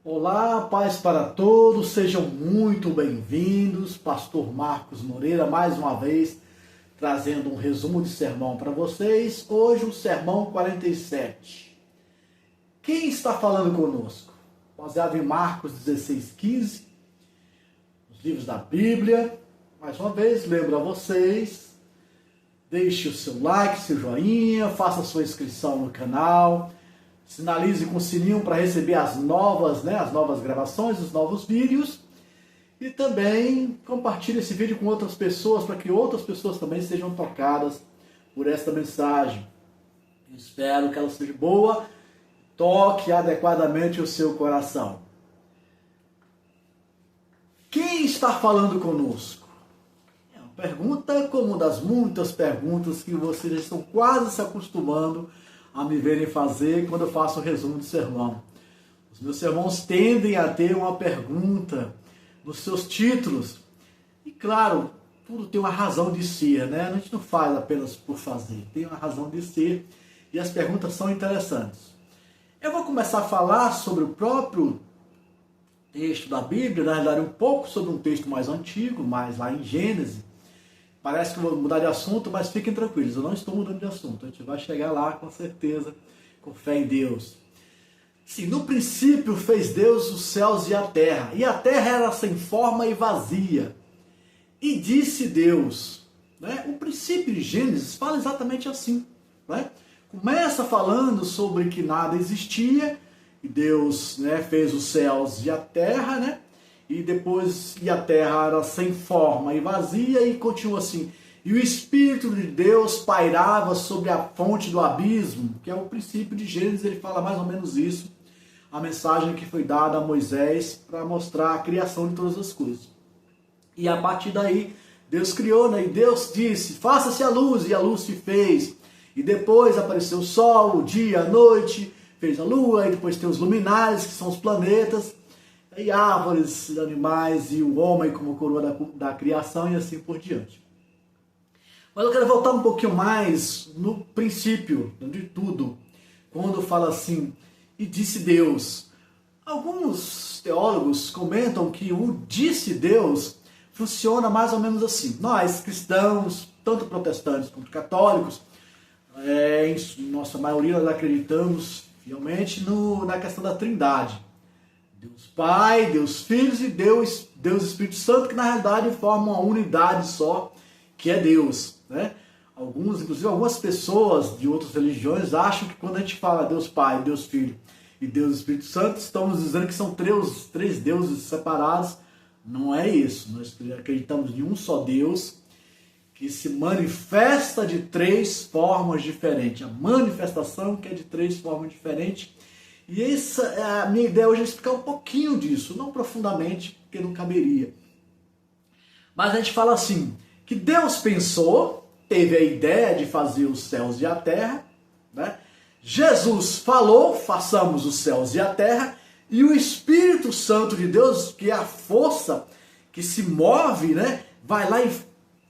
Olá, paz para todos, sejam muito bem-vindos. Pastor Marcos Moreira, mais uma vez, trazendo um resumo de sermão para vocês. Hoje, o sermão 47. Quem está falando conosco? Baseado em Marcos 16:15, os livros da Bíblia. Mais uma vez, lembro a vocês, deixe o seu like, seu joinha, faça a sua inscrição no canal. Sinalize com o sininho para receber as novas gravações, os novos vídeos. E também compartilhe esse vídeo com outras pessoas, para que outras pessoas também sejam tocadas por esta mensagem. Eu espero que ela seja boa, toque adequadamente o seu coração. Quem está falando conosco? É uma pergunta como uma das muitas perguntas que vocês já estão quase se acostumando a me verem fazer quando eu faço o resumo do sermão. Os meus sermões tendem a ter uma pergunta nos seus títulos. E claro, tudo tem uma razão de ser, né? A gente não faz apenas por fazer, tem uma razão de ser e as perguntas são interessantes. Eu vou começar a falar sobre o próprio texto da Bíblia, na verdade um pouco sobre um texto mais antigo, mais lá em Gênesis. Parece que eu vou mudar de assunto, mas fiquem tranquilos, eu não estou mudando de assunto. A gente vai chegar lá com certeza, com fé em Deus. Sim, no princípio fez Deus os céus e a terra era sem forma e vazia. E disse Deus, né? O princípio de Gênesis fala exatamente assim, né? Começa falando sobre que nada existia, e Deus, né, fez os céus e a terra, né? E depois, a terra era sem forma e vazia, e continua assim. E o Espírito de Deus pairava sobre a fonte do abismo, que é o princípio de Gênesis, ele fala mais ou menos isso. A mensagem que foi dada a Moisés para mostrar a criação de todas as coisas. E a partir daí, Deus criou, né? E Deus disse, faça-se a luz, e a luz se fez. E depois apareceu o sol, o dia, a noite, fez a lua, e depois tem os luminares, que são os planetas, e árvores, animais e o homem como coroa da criação e assim por diante. Mas eu quero voltar um pouquinho mais no princípio de tudo, quando fala assim, e disse Deus. Alguns teólogos comentam que o disse Deus funciona mais ou menos assim. Nós, cristãos, tanto protestantes quanto católicos, em nossa maioria nós acreditamos fielmente na questão da Trindade. Deus Pai, Deus Filho e Deus Espírito Santo, que na realidade formam uma unidade só, que é Deus, né? Inclusive algumas pessoas de outras religiões acham que quando a gente fala Deus Pai, Deus Filho e Deus Espírito Santo, estamos dizendo que são três deuses separados. Não é isso. Nós acreditamos em um só Deus que se manifesta de três formas diferentes. A manifestação que é de três formas diferentes. E essa é a minha ideia hoje, é explicar um pouquinho disso, não profundamente, porque não caberia. Mas a gente fala assim, que Deus pensou, teve a ideia de fazer os céus e a terra, né? Jesus falou, façamos os céus e a terra, e o Espírito Santo de Deus, que é a força que se move, né? Vai lá e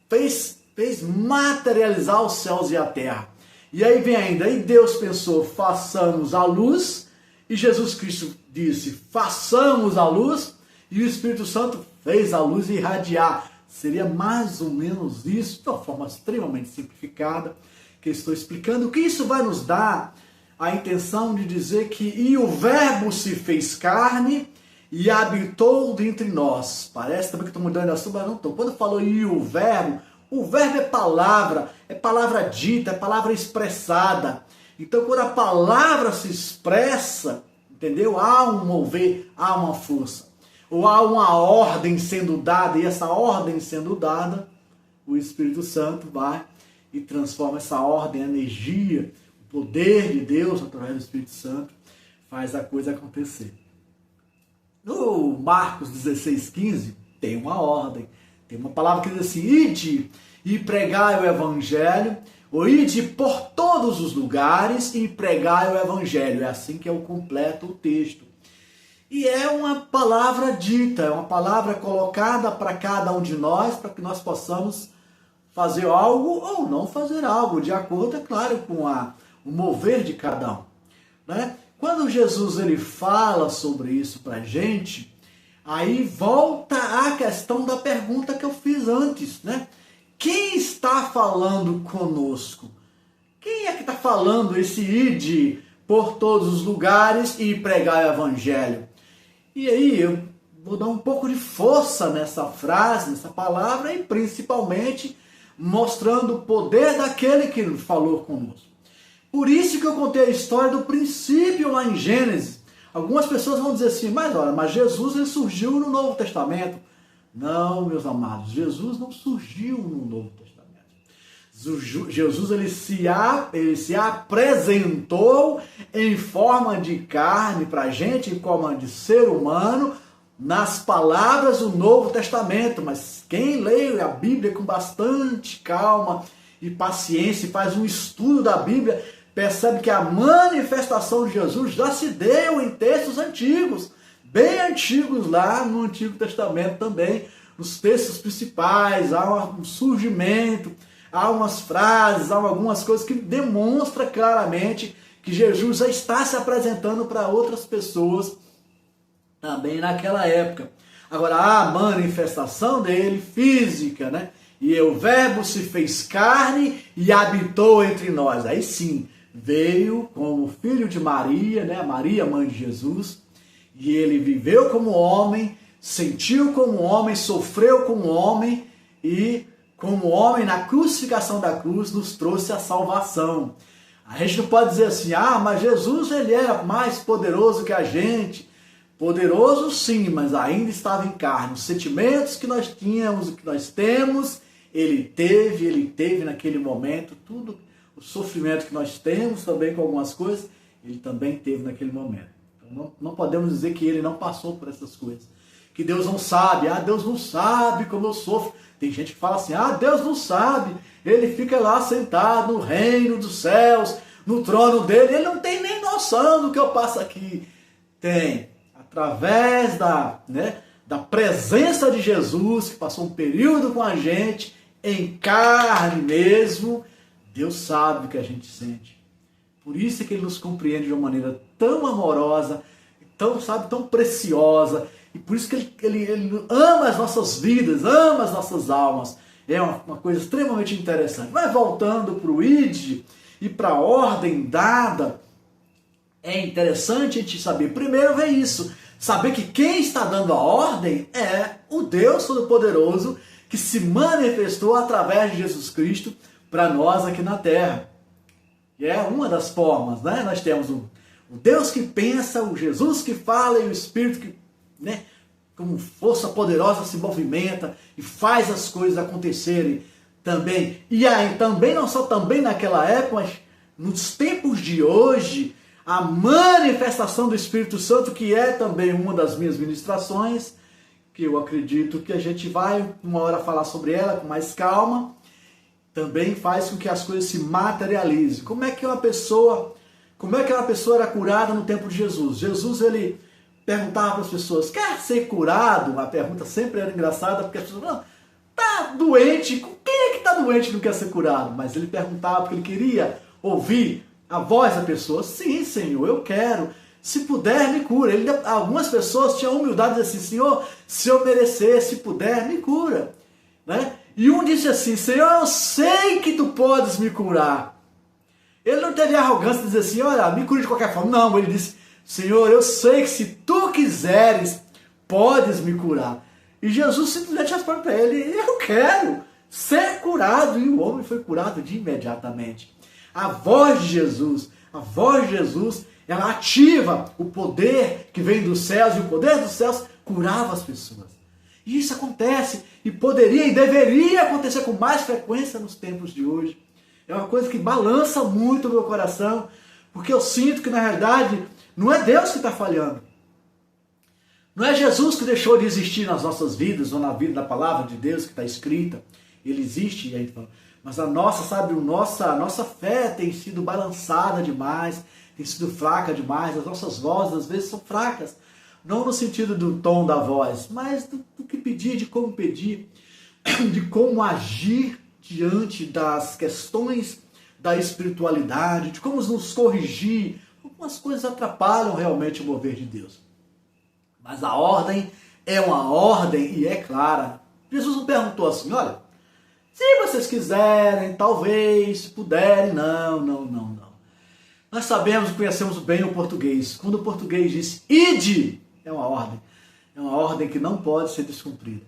fez materializar os céus e a terra. E aí vem ainda, e Deus pensou, façamos a luz, e Jesus Cristo disse, façamos a luz, e o Espírito Santo fez a luz irradiar. Seria mais ou menos isso, de uma forma extremamente simplificada, que eu estou explicando. O que isso vai nos dar? A intenção de dizer que, e o Verbo se fez carne, e habitou dentre nós. Parece também que estou mudando de assunto, mas não estou. Quando falou e o Verbo é palavra dita, é palavra expressada. Então, quando a palavra se expressa, entendeu? Há um mover, há uma força. Ou há uma ordem sendo dada, e essa ordem sendo dada, o Espírito Santo vai e transforma essa ordem, a energia, o poder de Deus, através do Espírito Santo, faz a coisa acontecer. No Marcos 16:15, tem uma ordem, tem uma palavra que diz assim, ide e pregai o Evangelho, ou ide por todos os lugares e pregai o Evangelho. É assim que é o completo o texto. E é uma palavra dita, é uma palavra colocada para cada um de nós, para que nós possamos fazer algo ou não fazer algo, de acordo, é claro, com o mover de cada um. Né? Quando Jesus ele fala sobre isso para a gente, aí volta a questão da pergunta que eu fiz antes, né? Quem está falando conosco? Quem é que está falando esse ide por todos os lugares e pregar o evangelho? E aí eu vou dar um pouco de força nessa frase, nessa palavra, e principalmente mostrando o poder daquele que falou conosco. Por isso que eu contei a história do princípio lá em Gênesis. Algumas pessoas vão dizer assim, mas Jesus ele surgiu no Novo Testamento. Não, meus amados, Jesus não surgiu no Novo Testamento. Jesus ele se apresentou em forma de carne para a gente, em forma de ser humano, nas palavras do Novo Testamento. Mas quem lê a Bíblia com bastante calma e paciência e faz um estudo da Bíblia, percebe que a manifestação de Jesus já se deu em textos antigos, bem antigos lá no Antigo Testamento também, nos textos principais, há um surgimento, há umas frases, há algumas coisas que demonstram claramente que Jesus já está se apresentando para outras pessoas também naquela época. Agora, a manifestação dele física, né? E o Verbo se fez carne e habitou entre nós. Aí sim, veio como filho de Maria, né? Maria, mãe de Jesus, e ele viveu como homem, sentiu como homem, sofreu como homem e como homem na crucificação da cruz nos trouxe a salvação. A gente não pode dizer assim, mas Jesus ele era mais poderoso que a gente. Poderoso sim, mas ainda estava em carne. Os sentimentos que nós tínhamos, o que nós temos, ele teve naquele momento, tudo o sofrimento que nós temos também com algumas coisas, ele também teve naquele momento. Então, não podemos dizer que ele não passou por essas coisas. Que Deus não sabe, Deus não sabe como eu sofro. Tem gente que fala assim, Deus não sabe, ele fica lá sentado no reino dos céus, no trono dele, ele não tem nem noção do que eu passo aqui. Tem, através da presença de Jesus, que passou um período com a gente, em carne mesmo, Deus sabe o que a gente sente. Por isso é que ele nos compreende de uma maneira tão amorosa, tão preciosa, e por isso que ele ama as nossas vidas, ama as nossas almas. É uma coisa extremamente interessante. Mas voltando para o ID e para a ordem dada, é interessante a gente saber, primeiro ver isso, saber que quem está dando a ordem é o Deus Todo-Poderoso que se manifestou através de Jesus Cristo para nós aqui na Terra. E é uma das formas, né? Nós temos o Deus que pensa, o Jesus que fala e o Espírito que, como força poderosa se movimenta e faz as coisas acontecerem também. E aí também, não só também naquela época, mas nos tempos de hoje, a manifestação do Espírito Santo, que é também uma das minhas ministrações, que eu acredito que a gente vai uma hora falar sobre ela com mais calma, também faz com que as coisas se materializem. Como é que uma pessoa era curada no tempo de Jesus? Jesus, ele perguntava para as pessoas, quer ser curado? A pergunta sempre era engraçada, porque as pessoas falavam, tá doente, quem é que está doente e não quer ser curado? Mas ele perguntava porque ele queria ouvir a voz da pessoa, sim, Senhor, eu quero, se puder, me cura. Algumas pessoas tinham humildade de dizer assim, Senhor, se eu merecer, se puder, me cura. Né? E um disse assim, Senhor, eu sei que tu podes me curar. Ele não teve a arrogância de dizer assim, olha, me cura de qualquer forma. Não, ele disse, Senhor, eu sei que se tu quiseres, podes me curar. E Jesus simplesmente respondeu para ele, eu quero ser curado. E o homem foi curado de imediatamente. A voz de Jesus, ela ativa o poder que vem dos céus, e o poder dos céus curava as pessoas. E isso acontece, e poderia e deveria acontecer com mais frequência nos tempos de hoje. É uma coisa que balança muito o meu coração, porque eu sinto que, na realidade, não é Deus que está falhando. Não é Jesus que deixou de existir nas nossas vidas, ou na vida da palavra de Deus que está escrita. Ele existe, e a gente fala, mas a nossa fé tem sido balançada demais, tem sido fraca demais, as nossas vozes às vezes são fracas. Não no sentido do tom da voz, mas do que pedir, de como agir diante das questões da espiritualidade, de como nos corrigir, algumas coisas atrapalham realmente o mover de Deus. Mas a ordem é uma ordem e é clara. Jesus não perguntou assim, olha, se vocês quiserem, talvez, se puderem, não. Nós sabemos e conhecemos bem o português. Quando o português diz ide, é uma ordem. É uma ordem que não pode ser descumprida.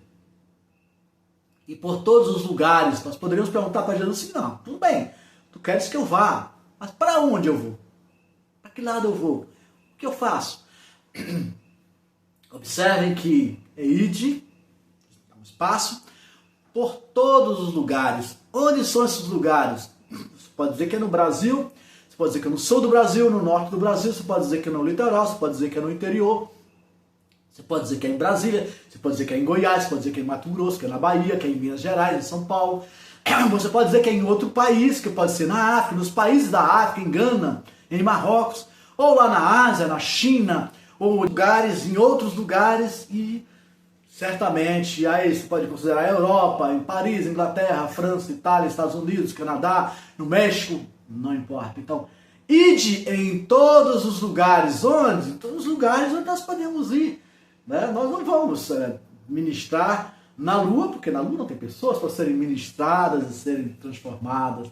E por todos os lugares, nós poderíamos perguntar para Jesus assim, não, tudo bem, tu queres que eu vá, mas para onde eu vou? Para que lado eu vou? O que eu faço? Observem que é ide, é um espaço, por todos os lugares. Onde são esses lugares? Você pode dizer que é no Brasil, você pode dizer que é no sul do Brasil, no norte do Brasil, você pode dizer que é no litoral, você pode dizer que é no interior, você pode dizer que é em Brasília, você pode dizer que é em Goiás, você pode dizer que é em Mato Grosso, que é na Bahia, que é em Minas Gerais, em São Paulo. Você pode dizer que é em outro país, que pode ser na África, nos países da África, em Gana, em Marrocos, ou lá na Ásia, na China, ou lugares, em outros lugares, e certamente aí você pode considerar a Europa, em Paris, Inglaterra, França, Itália, Estados Unidos, Canadá, no México, não importa. Então, ide em todos os lugares. Onde? Em todos os lugares onde nós podemos ir. Né? Nós não vamos ministrar na Lua, porque na Lua não tem pessoas para serem ministradas e serem transformadas.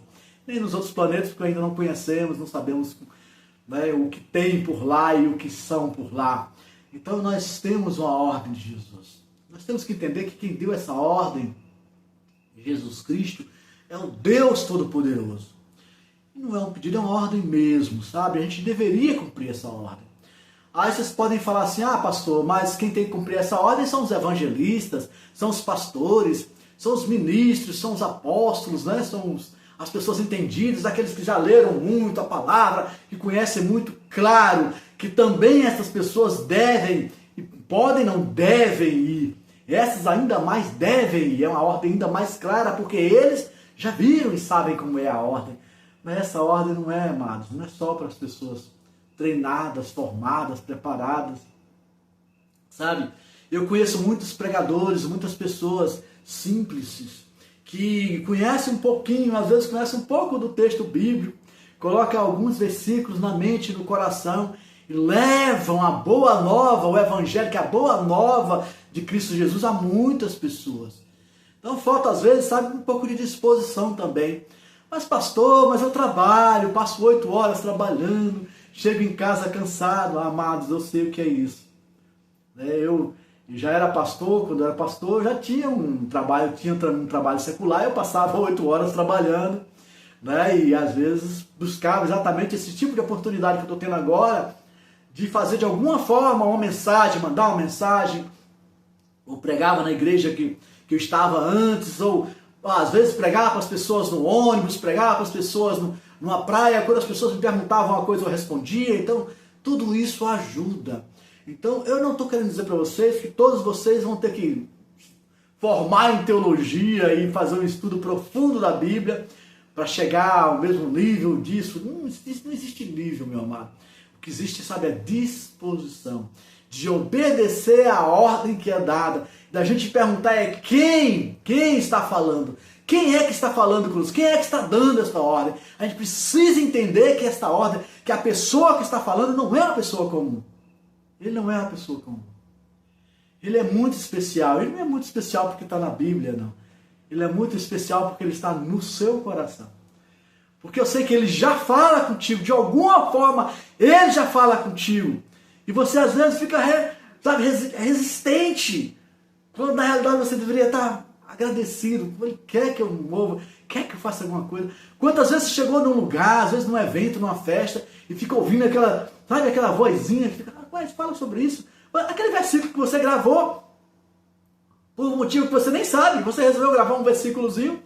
Nem nos outros planetas, porque ainda não conhecemos, não sabemos, né, o que tem por lá e o que são por lá. Então nós temos uma ordem de Jesus. Nós temos que entender que quem deu essa ordem, Jesus Cristo, é o Deus Todo-Poderoso. E não é um pedido, é uma ordem mesmo, sabe? A gente deveria cumprir essa ordem. Aí vocês podem falar assim, pastor, mas quem tem que cumprir essa ordem são os evangelistas, são os pastores, são os ministros, são os apóstolos, né? São as pessoas entendidas, aqueles que já leram muito a palavra, que conhecem muito, claro, que também essas pessoas devem, e podem, não devem ir. Essas ainda mais devem ir, é uma ordem ainda mais clara, porque eles já viram e sabem como é a ordem. Mas essa ordem não é, amados, não é só para as pessoas treinadas, formadas, preparadas, sabe? Eu conheço muitos pregadores, muitas pessoas simples, que conhecem um pouquinho, às vezes conhecem um pouco do texto bíblico, colocam alguns versículos na mente, no coração, e levam a boa nova, o evangelho, que é a boa nova de Cristo Jesus a muitas pessoas. Então falta às vezes, sabe, um pouco de disposição também. Mas pastor, mas eu trabalho, passo 8 horas trabalhando, chego em casa cansado. Amados, eu sei o que é isso. Eu já era pastor, quando eu era pastor, eu já tinha um trabalho secular, eu passava 8 horas trabalhando, né? E às vezes buscava exatamente esse tipo de oportunidade que eu estou tendo agora, de fazer de alguma forma uma mensagem, mandar uma mensagem, ou pregava na igreja que eu estava antes, ou às vezes pregava para as pessoas no ônibus, pregava para as pessoas numa praia, quando as pessoas me perguntavam uma coisa eu respondia. Então tudo isso ajuda. Então eu não estou querendo dizer para vocês que todos vocês vão ter que formar em teologia e fazer um estudo profundo da Bíblia para chegar ao mesmo nível disso. Não existe nível, meu amado. O que existe, sabe, é disposição de obedecer a ordem que é dada. Da gente perguntar quem está falando? Quem é que está falando conosco? Quem é que está dando essa ordem? A gente precisa entender que esta ordem, que a pessoa que está falando não é uma pessoa comum. Ele não é uma pessoa comum. Ele é muito especial. Ele não é muito especial porque está na Bíblia, não. Ele é muito especial porque ele está no seu coração. Porque eu sei que ele já fala contigo, de alguma forma, ele já fala contigo. E você às vezes fica resistente, quando na realidade você deveria estar agradecido. Ele quer que eu mova, quer que eu faça alguma coisa. Quantas vezes você chegou num lugar, às vezes num evento, numa festa, e fica ouvindo aquela vozinha, que fica, fala sobre isso. Aquele versículo que você gravou, por um motivo que você nem sabe, você resolveu gravar um versículozinho,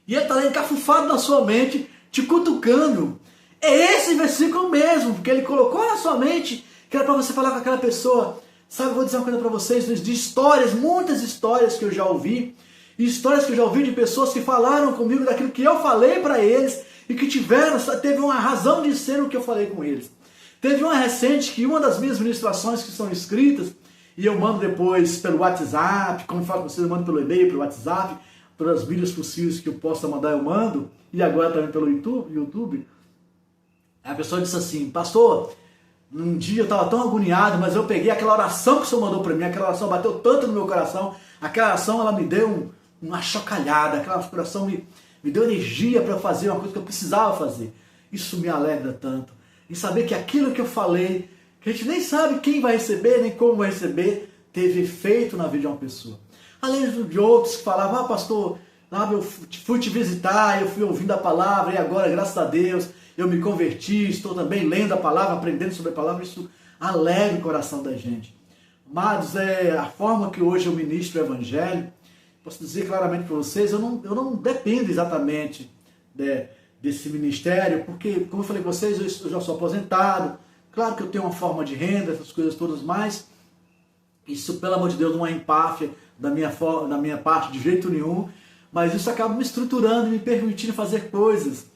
e ele está lá encafufado na sua mente, te cutucando. É esse versículo mesmo, porque ele colocou na sua mente, que era para você falar com aquela pessoa. Sabe, eu vou dizer uma coisa para vocês, de histórias, muitas histórias que eu já ouvi, e histórias que eu já ouvi de pessoas que falaram comigo daquilo que eu falei para eles, e que teve uma razão de ser o que eu falei com eles. Teve uma recente que uma das minhas ministrações que são escritas, e eu mando depois pelo WhatsApp, como eu falo com vocês, eu mando pelo e-mail, pelo WhatsApp, pelas mídias possíveis que eu possa mandar, eu mando, e agora também pelo YouTube. Aí a pessoa disse assim, pastor, um dia eu estava tão agoniado, mas eu peguei aquela oração que o senhor mandou para mim, aquela oração bateu tanto no meu coração, aquela oração ela me deu uma chocalhada, aquela oração me deu energia para fazer uma coisa que eu precisava fazer. Isso me alegra tanto. E saber que aquilo que eu falei, que a gente nem sabe quem vai receber, nem como vai receber, teve efeito na vida de uma pessoa. Além de outros que falavam, pastor, eu fui te visitar, eu fui ouvindo a palavra e agora, graças a Deus, eu me converti, estou também lendo a palavra, aprendendo sobre a palavra, isso alegra o coração da gente. Amados, a forma que hoje eu ministro o Evangelho, posso dizer claramente para vocês, eu não dependo exatamente desse ministério, porque, como eu falei com vocês, eu já sou aposentado, claro que eu tenho uma forma de renda, essas coisas todas, mas isso, pelo amor de Deus, não é empáfia da minha parte de jeito nenhum, mas isso acaba me estruturando, me permitindo fazer coisas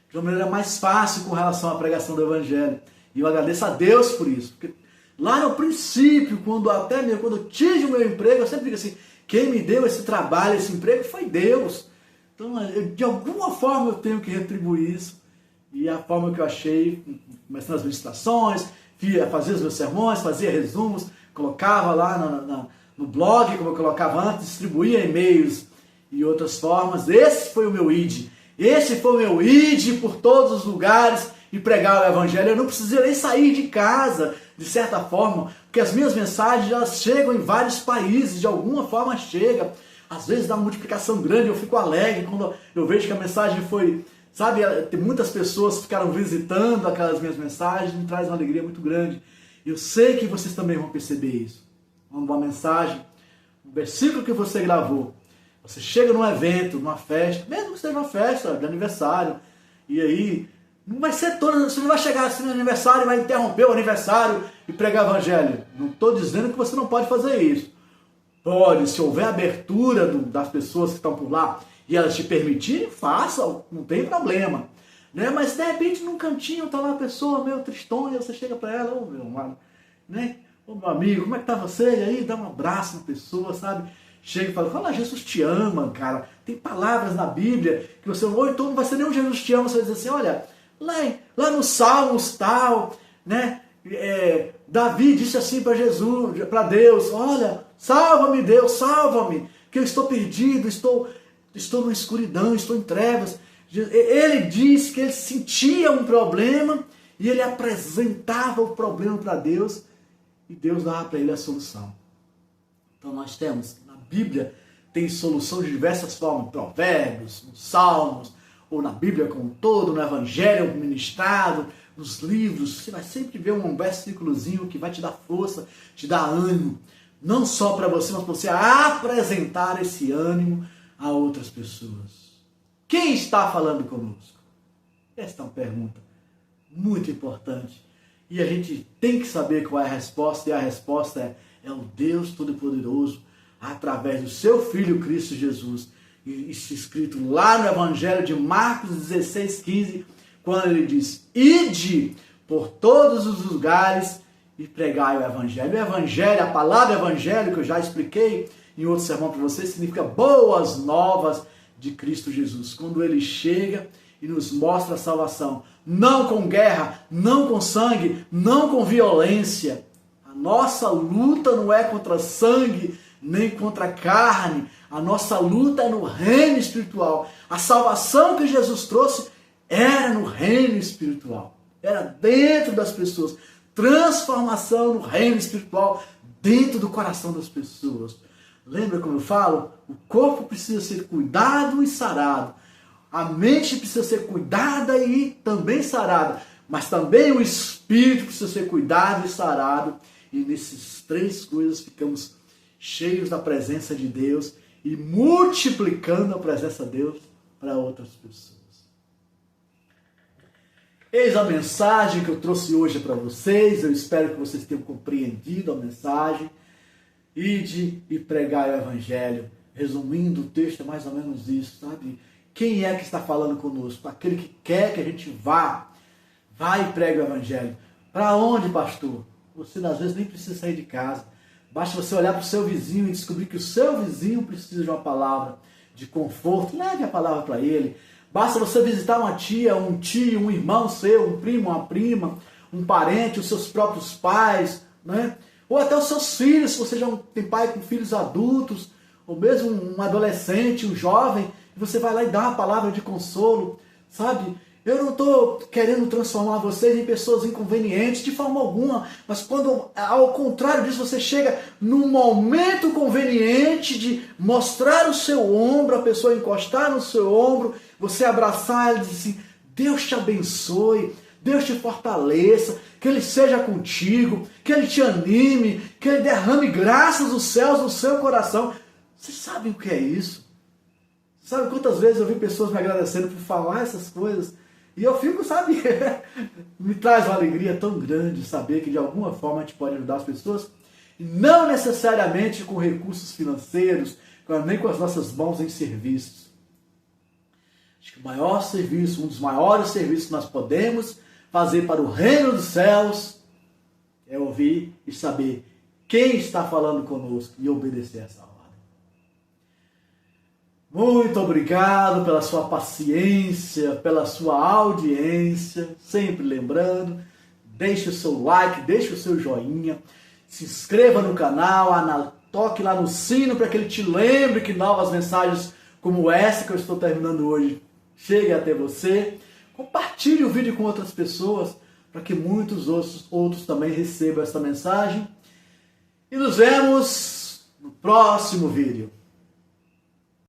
de uma maneira mais fácil com relação à pregação do Evangelho. E eu agradeço a Deus por isso, porque lá no princípio, quando eu tive o meu emprego, eu sempre digo assim, quem me deu esse trabalho, esse emprego foi Deus. Então, de alguma forma eu tenho que retribuir isso. E a forma que eu achei, começando as ministrações, fazia os meus sermões, fazia resumos, colocava lá no blog, como eu colocava antes, distribuía e-mails e outras formas. Esse foi o meu ID. Esse foi o meu ID por todos os lugares e pregar o Evangelho. Eu não precisei nem sair de casa, de certa forma, porque as minhas mensagens elas chegam em vários países, de alguma forma chega. Às vezes dá uma multiplicação grande, eu fico alegre quando eu vejo que a mensagem foi, sabe, tem muitas pessoas que ficaram visitando aquelas minhas mensagens, me traz uma alegria muito grande. Eu sei que vocês também vão perceber isso. Uma mensagem, um versículo que você gravou, você chega num evento, numa festa, mesmo que seja uma festa de aniversário, e aí não vai ser todo, você não vai chegar assim no aniversário e vai interromper o aniversário e pregar o Evangelho. Não estou dizendo que você não pode fazer isso. Pode, se houver abertura das pessoas que estão por lá e elas te permitirem, faça, não tem problema. Né? Mas de repente num cantinho está lá a pessoa meio tristonha, você chega para ela, ô meu amado, né? Ô meu amigo, como é que tá você? E aí dá um abraço na pessoa, sabe? Chega e fala, Jesus te ama, cara. Tem palavras na Bíblia que você, ou então não vai ser nem um Jesus te ama, você vai dizer assim, olha, lá no Salmos tal, né? Davi disse assim para Jesus, para Deus, olha, salva-me Deus, salva-me, que eu estou perdido, estou numa escuridão, estou em trevas. Ele disse que ele sentia um problema e ele apresentava o problema para Deus e Deus dava para ele a solução. Então nós temos, na Bíblia, tem solução de diversas formas, provérbios, nos salmos, ou na Bíblia como um todo, no Evangelho ministrado, nos livros, você vai sempre ver um versículozinho que vai te dar força, te dar ânimo, não só para você, mas para você apresentar esse ânimo a outras pessoas. Quem está falando conosco? Esta é uma pergunta muito importante e a gente tem que saber qual é a resposta, e a resposta é o Deus Todo-Poderoso, através do seu Filho Cristo Jesus. Isso escrito lá no Evangelho de Marcos 16:15, quando ele diz, ide por todos os lugares e pregai o Evangelho. O Evangelho, a palavra Evangelho, que eu já expliquei em outro sermão para vocês, significa boas novas de Cristo Jesus. Quando ele chega e nos mostra a salvação, não com guerra, não com sangue, não com violência. A nossa luta não é contra sangue, nem contra carne. A nossa luta é no reino espiritual. A salvação que Jesus trouxe era no reino espiritual. Era dentro das pessoas. Transformação no reino espiritual, dentro do coração das pessoas. Lembra como eu falo? O corpo precisa ser cuidado e sarado. A mente precisa ser cuidada e também sarada. Mas também o espírito precisa ser cuidado e sarado. E nessas três coisas ficamos cheios da presença de Deus e multiplicando a presença de Deus para outras pessoas. Eis a mensagem que eu trouxe hoje para vocês. Eu espero que vocês tenham compreendido a mensagem. Ide e pregai o Evangelho. Resumindo, o texto é mais ou menos isso, sabe? Quem é que está falando conosco? Aquele que quer que a gente vá. Vai e pregue o Evangelho. Para onde, pastor? Você às vezes nem precisa sair de casa. Basta você olhar para o seu vizinho e descobrir que o seu vizinho precisa de uma palavra de conforto. Leve a palavra para ele. Basta você visitar uma tia, um tio, um irmão seu, um primo, uma prima, um parente, os seus próprios pais, né? Ou até os seus filhos, se você já tem pai com filhos adultos, ou mesmo um adolescente, um jovem, e você vai lá e dá uma palavra de consolo, sabe? Eu não estou querendo transformar vocês em pessoas inconvenientes de forma alguma, mas quando, ao contrário disso, você chega num momento conveniente de mostrar o seu ombro, a pessoa encostar no seu ombro, você abraçar e dizer assim, Deus te abençoe, Deus te fortaleça, que Ele seja contigo, que Ele te anime, que Ele derrame graças dos céus no seu coração. Vocês sabem o que é isso? Sabe quantas vezes eu vi pessoas me agradecendo por falar essas coisas? E eu fico, sabe, me traz uma alegria tão grande saber que de alguma forma a gente pode ajudar as pessoas, e não necessariamente com recursos financeiros, nem com as nossas mãos em serviços. Acho que o maior serviço, um dos maiores serviços que nós podemos fazer para o reino dos céus é ouvir e saber quem está falando conosco e obedecer essa ordem. Muito obrigado pela sua paciência, pela sua audiência. Sempre lembrando, deixe o seu like, deixe o seu joinha, se inscreva no canal, toque lá no sino para que ele te lembre que novas mensagens como essa que eu estou terminando hoje cheguem até você. Compartilhe o vídeo com outras pessoas para que muitos outros também recebam essa mensagem. E nos vemos no próximo vídeo.